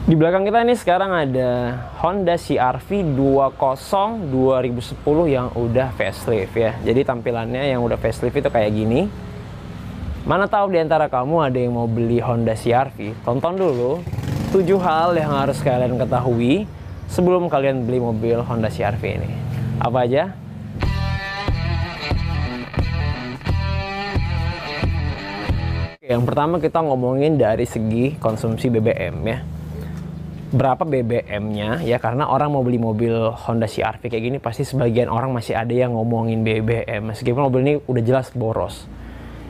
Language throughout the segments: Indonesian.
Di belakang kita ini sekarang ada Honda CR-V 20 2010 yang udah facelift ya. Jadi tampilannya yang udah facelift itu kayak gini. Mana tahu di antara kamu ada yang mau beli Honda CR-V? Tonton dulu 7 hal yang harus kalian ketahui sebelum kalian beli mobil Honda CR-V ini. Apa aja? Yang pertama kita ngomongin dari segi konsumsi BBM ya. Berapa BBM-nya ya, karena orang mau beli mobil Honda CR-V kayak gini pasti sebagian orang masih ada yang ngomongin BBM meskipun mobil ini udah jelas boros.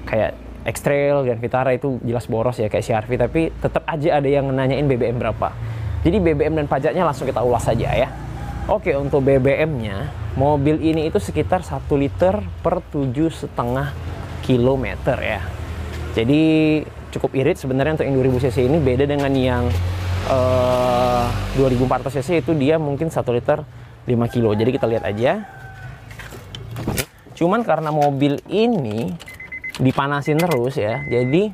Kayak X-Trail, Grand Vitara itu jelas boros ya kayak CR-V, tapi tetap aja ada yang nanyain BBM berapa. Jadi BBM dan pajaknya langsung kita ulas saja ya. Oke, untuk BBM-nya mobil ini itu sekitar 1 liter per 7,5 kilometer ya. Jadi cukup irit sebenarnya untuk yang 2000 cc ini, beda dengan yang 2400 cc itu dia mungkin 1 liter 5 kilo. Jadi kita lihat aja. Cuman karena mobil ini dipanasin terus ya, jadi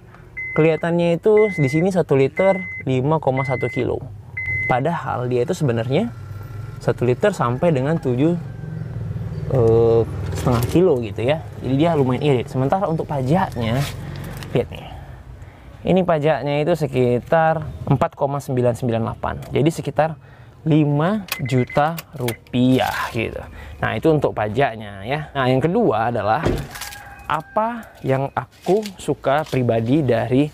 kelihatannya itu di sini 1 liter 5,1 kilo. Padahal dia itu sebenarnya 1 liter sampai dengan 7,5 kilo gitu ya. Jadi dia lumayan irit. Sementara untuk pajaknya, lihat nih. Ini pajaknya itu sekitar 4,998. Jadi sekitar 5 juta rupiah gitu. Nah, itu untuk pajaknya ya. Nah, yang kedua adalah apa yang aku suka pribadi dari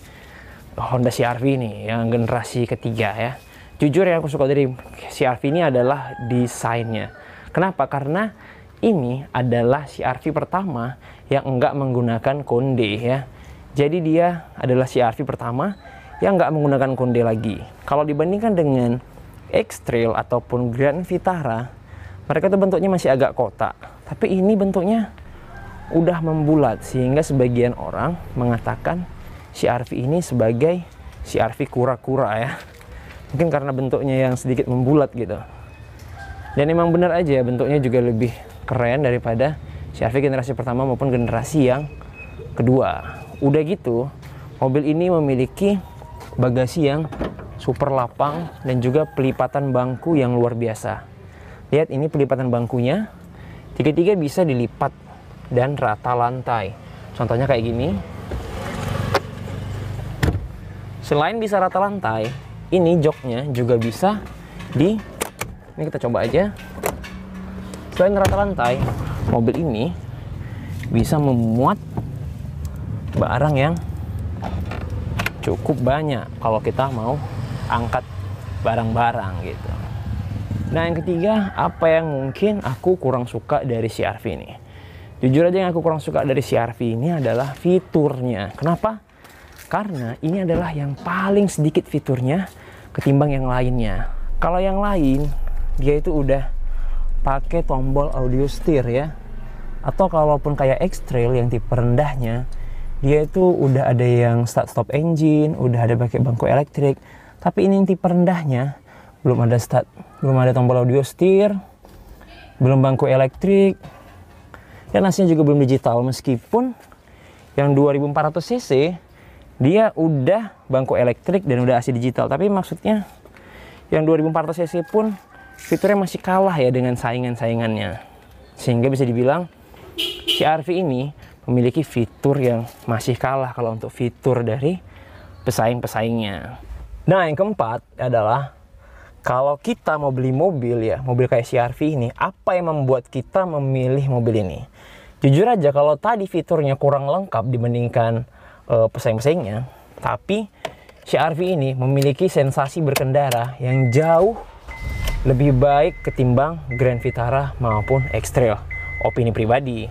Honda CR-V ini yang generasi ketiga ya. Jujur yang aku suka dari CR-V ini adalah desainnya. Kenapa? Karena ini adalah CR-V pertama yang enggak menggunakan konde ya. Jadi dia adalah CR-V pertama yang nggak menggunakan konde lagi. Kalau dibandingkan dengan X-Trail ataupun Grand Vitara, mereka tuh bentuknya masih agak kotak. Tapi ini bentuknya udah membulat, sehingga sebagian orang mengatakan CR-V ini sebagai CR-V kura-kura ya. Mungkin karena bentuknya yang sedikit membulat gitu. Dan emang bener aja bentuknya juga lebih keren daripada CR-V generasi pertama maupun generasi yang kedua. Udah gitu, mobil ini memiliki bagasi yang super lapang dan juga pelipatan bangku yang luar biasa. Lihat ini pelipatan bangkunya, tiga-tiga bisa dilipat dan rata lantai. Contohnya kayak gini. Selain bisa rata lantai, ini joknya juga bisa ini kita coba aja. Selain rata lantai, mobil ini bisa memuat barang yang cukup banyak kalau kita mau angkat barang-barang gitu. Nah, yang ketiga, apa yang mungkin aku kurang suka dari CR-V ini? Jujur aja yang aku kurang suka dari CR-V ini adalah fiturnya. Kenapa? Karena ini adalah yang paling sedikit fiturnya ketimbang yang lainnya. Kalau yang lain, dia itu udah pakai tombol audio steer ya. Atau kalaupun kayak X-Trail yang tipe rendahnya, dia itu udah ada yang start stop engine, udah ada pakai bangku elektrik. Tapi ini yang tipe rendahnya belum ada start, belum ada tombol audio steer, belum bangku elektrik, dan AC-nya juga belum digital. Meskipun yang 2400 cc dia udah bangku elektrik dan udah AC digital, tapi maksudnya yang 2400 cc pun fiturnya masih kalah ya dengan saingan-saingannya. Sehingga bisa dibilang CR-V ini memiliki fitur yang masih kalah kalau untuk fitur dari pesaing-pesaingnya. Nah, yang keempat adalah kalau kita mau beli mobil ya, mobil kayak CR-V ini, apa yang membuat kita memilih mobil ini? Jujur aja kalau tadi fiturnya kurang lengkap dibandingkan pesaing-pesaingnya, tapi CR-V ini memiliki sensasi berkendara yang jauh lebih baik ketimbang Grand Vitara maupun X-Trail. Opini pribadi.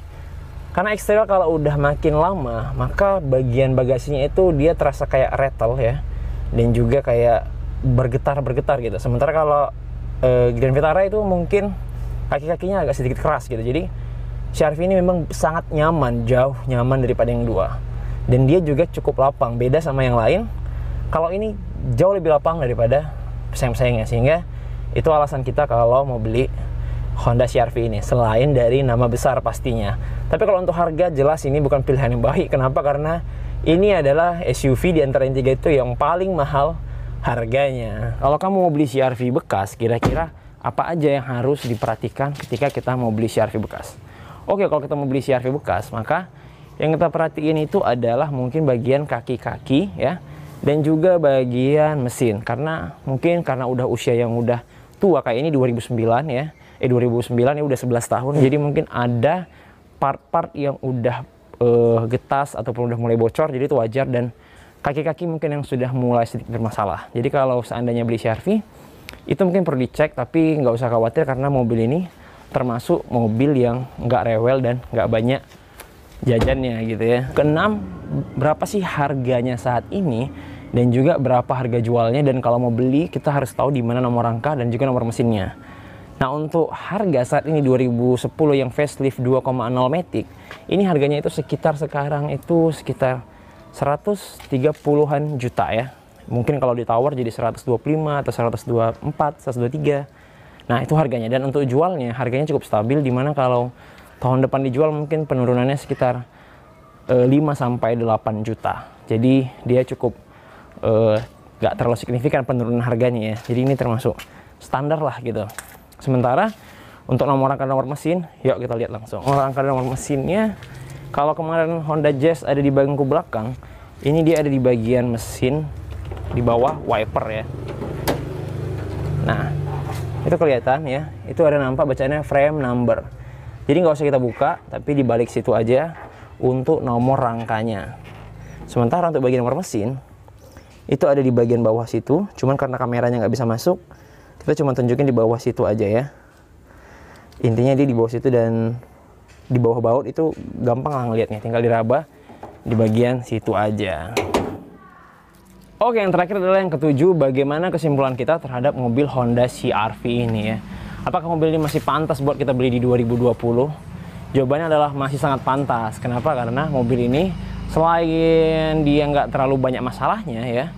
Karena X-Trail kalau udah makin lama, maka bagian bagasinya itu dia terasa kayak rattle ya. Dan juga kayak bergetar-bergetar gitu. Sementara kalau Grand Vitara itu mungkin kaki-kakinya agak sedikit keras gitu. Jadi CR-V ini memang sangat nyaman, jauh nyaman daripada yang dua. Dan dia juga cukup lapang, beda sama yang lain. Kalau ini jauh lebih lapang daripada pesaing-pesaingnya. Sehingga itu alasan kita kalau mau beli Honda CR-V ini, selain dari nama besar pastinya. Tapi kalau untuk harga, jelas ini bukan pilihan yang baik. Kenapa? Karena ini adalah SUV di antara yang tiga itu yang paling mahal harganya. Kalau kamu mau beli CR-V bekas, kira-kira apa aja yang harus diperhatikan ketika kita mau beli CR-V bekas? Oke, kalau kita mau beli CR-V bekas, maka yang kita perhatiin itu adalah mungkin bagian kaki-kaki ya, dan juga bagian mesin. Karena mungkin karena udah usia yang udah tua, kayak ini 2009 ya, 2009 ya udah 11 tahun. Jadi mungkin ada part-part yang udah getas ataupun udah mulai bocor, jadi itu wajar. Dan kaki-kaki mungkin yang sudah mulai sedikit bermasalah. Jadi kalau seandainya beli CR-V, itu mungkin perlu dicek, tapi nggak usah khawatir karena mobil ini termasuk mobil yang nggak rewel dan nggak banyak jajannya gitu ya. Keenam, berapa sih harganya saat ini dan juga berapa harga jualnya, dan kalau mau beli kita harus tahu di mana nomor rangka dan juga nomor mesinnya. Nah, untuk harga saat ini 2010 yang facelift 2.0 Matic, ini harganya itu sekitar sekarang itu sekitar 130-an juta ya. Mungkin kalau ditawar jadi 125 atau 124, 123. Nah, itu harganya. Dan untuk jualnya, harganya cukup stabil, dimana kalau tahun depan dijual mungkin penurunannya sekitar 5-8 juta. Jadi dia cukup gak terlalu signifikan penurunan harganya ya. Jadi ini termasuk standar lah gitu. Sementara untuk nomor rangka nomor mesin, yuk kita lihat langsung. Nomor rangka nomor mesinnya, kalau kemarin Honda Jazz ada di bangku belakang, ini dia ada di bagian mesin di bawah wiper ya. Nah, itu kelihatan ya, itu ada nampak bacanya frame number. Jadi nggak usah kita buka, tapi di balik situ aja untuk nomor rangkanya. Sementara untuk bagian nomor mesin, itu ada di bagian bawah situ, cuman karena kameranya nggak bisa masuk, kita cuma tunjukin di bawah situ aja ya. Intinya dia di bawah situ, dan di bawah baut itu gampang lah ngeliatnya, tinggal diraba di bagian situ aja. Oke, yang terakhir adalah yang ketujuh, bagaimana kesimpulan kita terhadap mobil Honda CR-V ini ya. Apakah mobil ini masih pantas buat kita beli di 2020? Jawabannya adalah masih sangat pantas. Kenapa? Karena mobil ini selain dia nggak terlalu banyak masalahnya ya,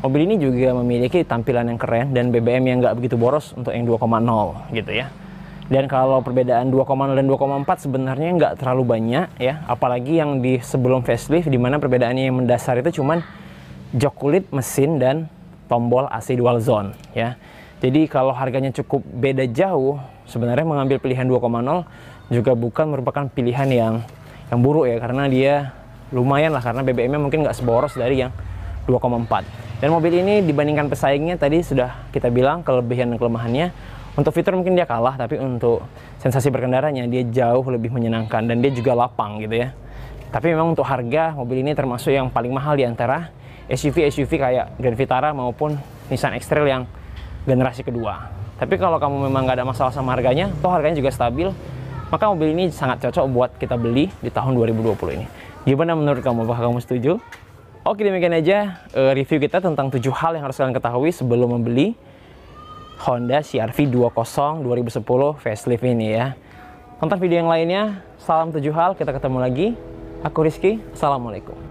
mobil ini juga memiliki tampilan yang keren dan BBM yang nggak begitu boros untuk yang 2.0 gitu ya. Dan kalau perbedaan 2.0 dan 2.4 sebenarnya nggak terlalu banyak ya, apalagi yang di sebelum facelift, di mana perbedaannya yang mendasar itu cuman jok kulit, mesin, dan tombol AC dual zone ya. Jadi kalau harganya cukup beda jauh, sebenarnya mengambil pilihan 2.0 juga bukan merupakan pilihan yang buruk ya, karena dia lumayan lah, karena BBM-nya mungkin nggak seboros dari yang 2.4. Dan mobil ini dibandingkan pesaingnya tadi sudah kita bilang kelebihan dan kelemahannya. Untuk fitur mungkin dia kalah, tapi untuk sensasi berkendaranya dia jauh lebih menyenangkan dan dia juga lapang gitu ya. Tapi memang untuk harga, mobil ini termasuk yang paling mahal di antara SUV kayak Grand Vitara maupun Nissan X-Trail yang generasi kedua. Tapi kalau kamu memang nggak ada masalah sama harganya, toh harganya juga stabil, maka mobil ini sangat cocok buat kita beli di tahun 2020 ini. Gimana menurut kamu? Apakah kamu setuju? Oke, demikian aja review kita tentang 7 hal yang harus kalian ketahui sebelum membeli Honda CR-V 2.0 2010 facelift ini ya. Tonton video yang lainnya. Salam 7 hal, kita ketemu lagi. Aku Rizky, assalamualaikum.